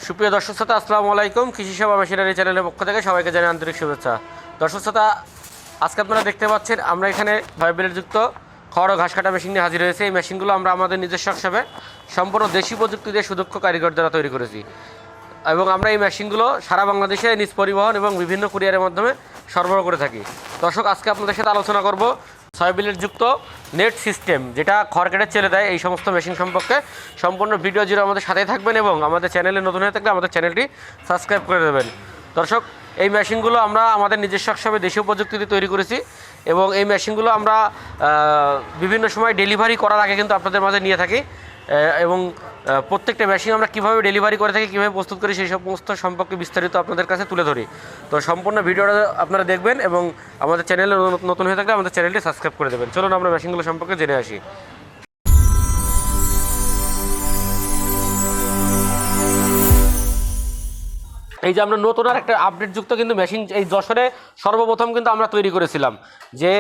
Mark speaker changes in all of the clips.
Speaker 1: সুপ্রিয় দর্শক শ্রোতা, আসসালামু আলাইকুম। কৃষি সেবা মেশিনারি চ্যানেলের পক্ষ থেকে সবাইকে জানাই আন্তরিক শুভেচ্ছা। দর্শক শ্রোতা, আজকে আপনারা দেখতে পাচ্ছেন আমরা এখানে 6 ব্লেডযুক্ত খড় ও ঘাস কাটা মেশিন নিয়ে হাজির হয়েছে। এই মেশিনগুলো আমরা আমাদের নিজস্ব হিসাবে সম্পূর্ণ দেশি প্রযুক্তি দিয়ে সুদক্ষ কারিগর দ্বারা তৈরি করেছি এবং আমরা এই মেশিনগুলো সারা বাংলাদেশে নিজ পরিবহন এবং বিভিন্ন কুরিয়ারের মাধ্যমে সরবরাহ করে থাকি। দর্শক, আজকে আপনাদের সাথে আলোচনা করব 6 ব্লেডযুক্ত নেট সিস্টেম, যেটা খড় কেটে চেলে দেয়, এই সমস্ত মেশিন সম্পর্কে সম্পূর্ণ ভিডিও জুড়ে আমাদের সাথেই থাকবেন এবং আমাদের চ্যানেলে নতুন হয়ে থাকলে আমাদের চ্যানেলটি সাবস্ক্রাইব করে দেবেন। দর্শক, এই মেশিনগুলো আমরা আমাদের নিজস্ব হিসাবে দেশীয় প্রযুক্তিতে তৈরি করেছি এবং এই মেশিনগুলো আমরা বিভিন্ন সময় ডেলিভারি করার আগে কিন্তু আপনাদের মাঝে নিয়ে থাকি এবং প্রত্যেকটা মেশিন আমরা কীভাবে ডেলিভারি করে থাকি, কীভাবে প্রস্তুত করি, সেই সমস্ত সম্পর্কে বিস্তারিত আপনাদের কাছে তুলে ধরি। তো সম্পূর্ণ ভিডিওটা আপনারা দেখবেন এবং আমাদের চ্যানেলে নতুন হয়ে থাকলে আমাদের চ্যানেলটি সাবস্ক্রাইব করে দেবেন। চলুন আমরা মেশিনগুলো সম্পর্কে জেনে আসি। এই যে আমরা নতুন আর একটা আপডেটযুক্ত কিন্তু মেশিন এই যশোরে সর্বপ্রথম কিন্তু আমরা তৈরি করেছিলাম, যে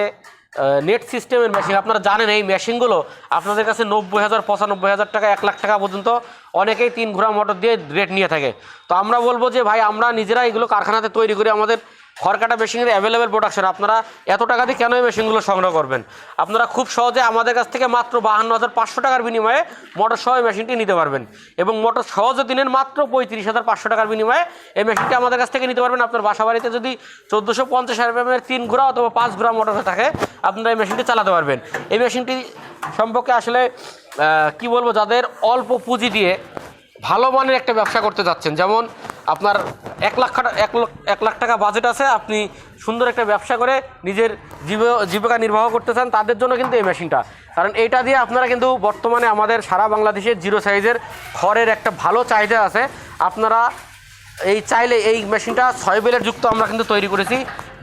Speaker 1: নেট সিস্টেমের মেশিন। আপনারা জানেন এই মেশিনগুলো আপনাদের কাছে 90,000, 95,000 টাকা, 1 লাখ টাকা পর্যন্ত অনেকেই 3 ঘোড়া মোটর দিয়ে রেট নিয়ে থাকে। তো আমরা বলবো যে ভাই, আমরা নিজেরা এগুলো কারখানাতে তৈরি করি, আমাদের খড় কাটা মেশিনের অ্যাভেলেবেল প্রোডাকশন। আপনারা এত টাকা দিয়ে কেন এই মেশিনগুলো সংগ্রহ করবেন? আপনারা খুব সহজে আমাদের কাছ থেকে মাত্র 52,500 টাকার বিনিময়ে মোটর সহ এই মেশিনটি নিতে পারবেন এবং মোটর সহজ দিনের মাত্র 35,500 টাকার বিনিময়ে এই মেশিনটি আমাদের কাছ থেকে নিতে পারবেন। আপনার বাসা বাড়িতে যদি 1450 RPM-এর 3 ঘোড়া অথবা 5 ঘোড়া মোটর থাকে, আপনারা এই মেশিনটি চালাতে পারবেন। এই মেশিনটি সম্পর্কে আসলে কি বলবো, যাদের অল্প পুঁজি দিয়ে ভালো মানের একটা ব্যবসা করতে যাচ্ছেন, যেমন আপনার 1 লাখ টাকা বাজেট আছে, আপনি সুন্দর একটা ব্যবসা করে নিজের জীবিকা নির্বাহ করতে চান, তাদের জন্য কিন্তু এই মেশিনটা। কারণ এইটা দিয়ে আপনারা কিন্তু বর্তমানে আমাদের সারা বাংলাদেশে 0 সাইজের খড়ের একটা ভালো চাহিদা আছে। আপনারা চাইলে এই মেশিনটা 6 ব্লেডযুক্ত আমরা কিন্তু তৈরি করেছি,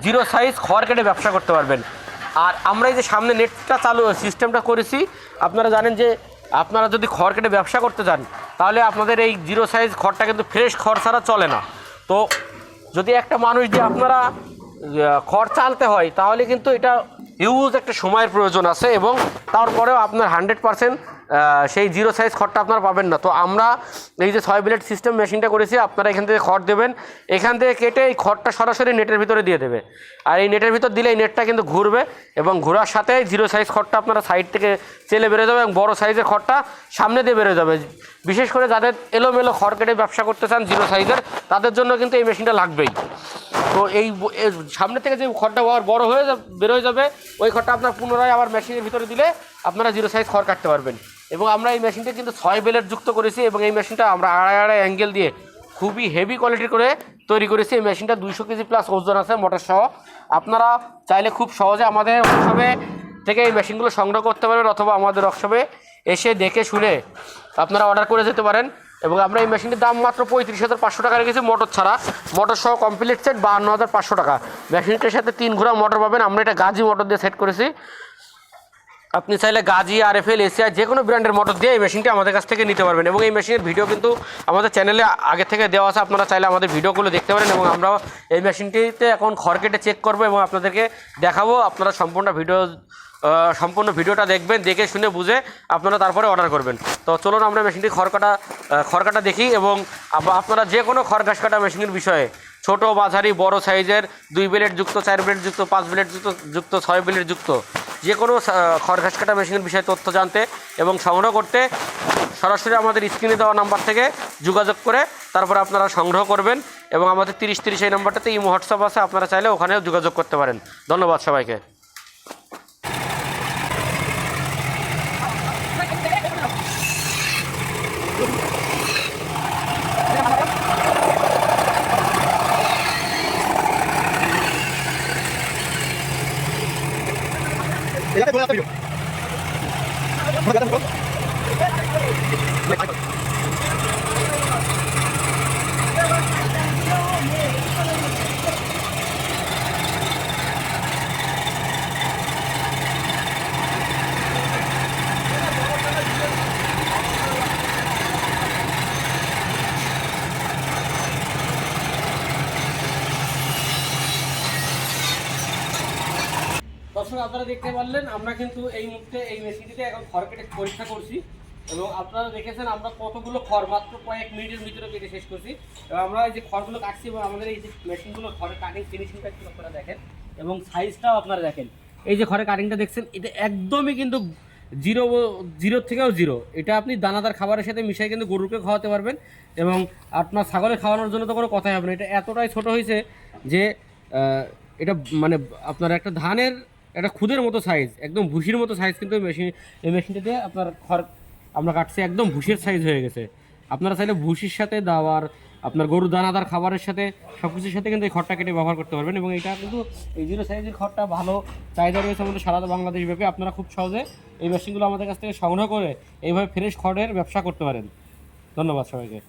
Speaker 1: 0 সাইজ খড় কেটে ব্যবসা করতে পারবেন। আর আমরা এই যে সামনে নেটটা চালু সিস্টেমটা করেছি, আপনারা জানেন যে আপনারা যদি খড় কেটে ব্যবসা করতে চান, তাহলে আপনাদের এই 0 সাইজ খড়টা কিন্তু ফ্রেশ খড় ছাড়া চলে না। তো যদি একটা মানুষ দিয়ে আপনারা খড় চালতে হয়, তাহলে কিন্তু এটা হিউজ একটা সময়ের প্রয়োজন আছে এবং তারপরেও আপনার 100% সেই 0 সাইজ খড়টা আপনারা পাবেন না। তো আমরা এই যে 6 ব্লেড সিস্টেম মেশিনটা করেছি, আপনারা এখান থেকে খড় দেবেন, এখান থেকে কেটে এই খড়টা সরাসরি নেটের ভিতরে দিয়ে দেবে। আর এই নেটের ভিতর দিলে এই নেটটা কিন্তু ঘুরবে এবং ঘোরার সাথে 0 সাইজ খড়টা আপনারা সাইড থেকে চেলে বেরো যাবে এবং বড় সাইজের খড়টা সামনে দিয়ে বেরো যাবে। বিশেষ করে যাদের এলোমেলো খড় কেটে ব্যবসা করতে চান 0 সাইজের, তাদের জন্য কিন্তু এই মেশিনটা লাগবেই। তো এই সামনে থেকে যে খড়টা বড় হয়ে বেরোয় যাবে, ওই খড়টা আপনার পুনরায় আবার মেশিনের ভিতরে দিলে আপনারা 0 সাইজ খড় কাটতে পারবেন। এবং আমরা এই মেশিনটা কিন্তু 6 ব্লেডযুক্ত করেছি এবং এই মেশিনটা আমরা আড়াই অ্যাঙ্গেল দিয়ে খুবই হেভি কোয়ালিটির করে তৈরি করেছি। এই মেশিনটা 200 কেজি প্লাস ওজন আছে মোটর সহ। আপনারা চাইলে খুব সহজে আমাদের ওয়ার্কশপে থেকে এই মেশিনগুলো সংগ্রহ করতে পারবেন অথবা আমাদের ওয়ার্কশপে এসে দেখে শুনে আপনারা অর্ডার করে যেতে পারেন। এবং আমরা এই মেশিনটির দাম মাত্র 35,500 টাকা রেখেছি মোটর ছাড়া। মোটর সহ কমপ্লিট সেট 52,500 টাকা। মেশিনটির সাথে 3 ঘোড়া মোটর পাবেন। আমরা এটা গাজি মোটর দিয়ে সেট করেছি। আপনি চাইলে গাজি, RFL, ACI যে কোনো ব্র্যান্ডের মোটর দিয়ে এই মেশিনটি আমাদের কাছ থেকে নিতে পারবেন এবং এই মেশিনের ভিডিও কিন্তু আমাদের চ্যানেলে আগে থেকে দেওয়া আছে, আপনারা চাইলে আমাদের ভিডিওগুলো দেখতে পারেন এবং আমরা এই মেশিনটিতে এখন খড় কেটে চেক করবো এবং আপনাদেরকে দেখাবো। আপনারা সম্পূর্ণ ভিডিওটা দেখবেন, দেখে শুনে বুঝে আপনারা তারপরে অর্ডার করবেন। তো চলুন আমরা মেশিনটি খড় কাটা দেখি এবং আপনারা যে কোনো খড় ঘাস কাটা মেশিনের বিষয়ে ছোট, মাঝারি, বড় সাইজের 2 ব্লেডযুক্ত, 4 ব্লেডযুক্ত, 5 ব্লেডযুক্ত, 6 ব্লেডযুক্ত যে কোনো খড় ঘাস কাটা মেশিনের বিষয়ে তথ্য জানতে এবং সংগ্রহ করতে সরাসরি আমাদের স্ক্রিনে দেওয়া নাম্বার থেকে যোগাযোগ করে তারপরে আপনারা সংগ্রহ করবেন এবং আমাদের 3030 এই নাম্বারটাতে ইমো, হোয়াটসঅ্যাপ আছে, আপনারা চাইলে ওখানেও যোগাযোগ করতে পারেন। ধন্যবাদ সবাইকে। দর্শক, আপনারা দেখতে পারলেন আমরা কিন্তু এই মুহূর্তে এই মেশিনটিতে এখন খড় কেটে পরীক্ষা করছি এবং আপনারা দেখেছেন আমরা কতগুলো খড় মাত্র কয়েক মিনিটের ভিতরে কেটে শেষ করছি। এবং আমরা এই যে খড়গুলো কাটছি এবং আমাদের এই যে মেশিনগুলো খড়ের কাটিং ফিনিশিংটা একটু আপনারা দেখেন এবং সাইজটাও আপনারা দেখেন। এই যে খড়ের কাটিংটা দেখছেন এটা একদমই কিন্তু জিরোর থেকেও জিরো। এটা আপনি দানাদার খাবারের সাথে মিশিয়ে কিন্তু গরুকে খাওয়াতে পারবেন এবং আপনার ছাগলের খাওয়ানোর জন্য তো কোনো কথাই হবে না। এটা এতটাই ছোট হয়েছে যে এটা মানে আপনার একটা ধানের একটা খুদের মতো সাইজ, একদম ভুসির মতো সাইজ কিন্তু এই মেশিনটা দিয়ে আপনার খড় আমরা কাটছি একদম ভুসির সাইজ হয়ে গেছে। আপনারা চাইলে ভুসির সাথে দাওয়ার আপনার গরু দানাদার খাবারের সাথে সব কিছুর সাথে কিন্তু এই খড়টা কেটে ব্যবহার করতে পারবেন। এবং এটা কিন্তু এই জিরো সাইজের খড়টা ভালো চাহিদা রয়েছে আমাদের সারা বাংলাদেশ ব্যাপী। আপনারা খুব সহজে এই মেশিনগুলো আমাদের কাছ থেকে সংগ্রহ করে এইভাবে ফ্রেশ খড়ের ব্যবসা করতে পারেন। ধন্যবাদ সবাইকে।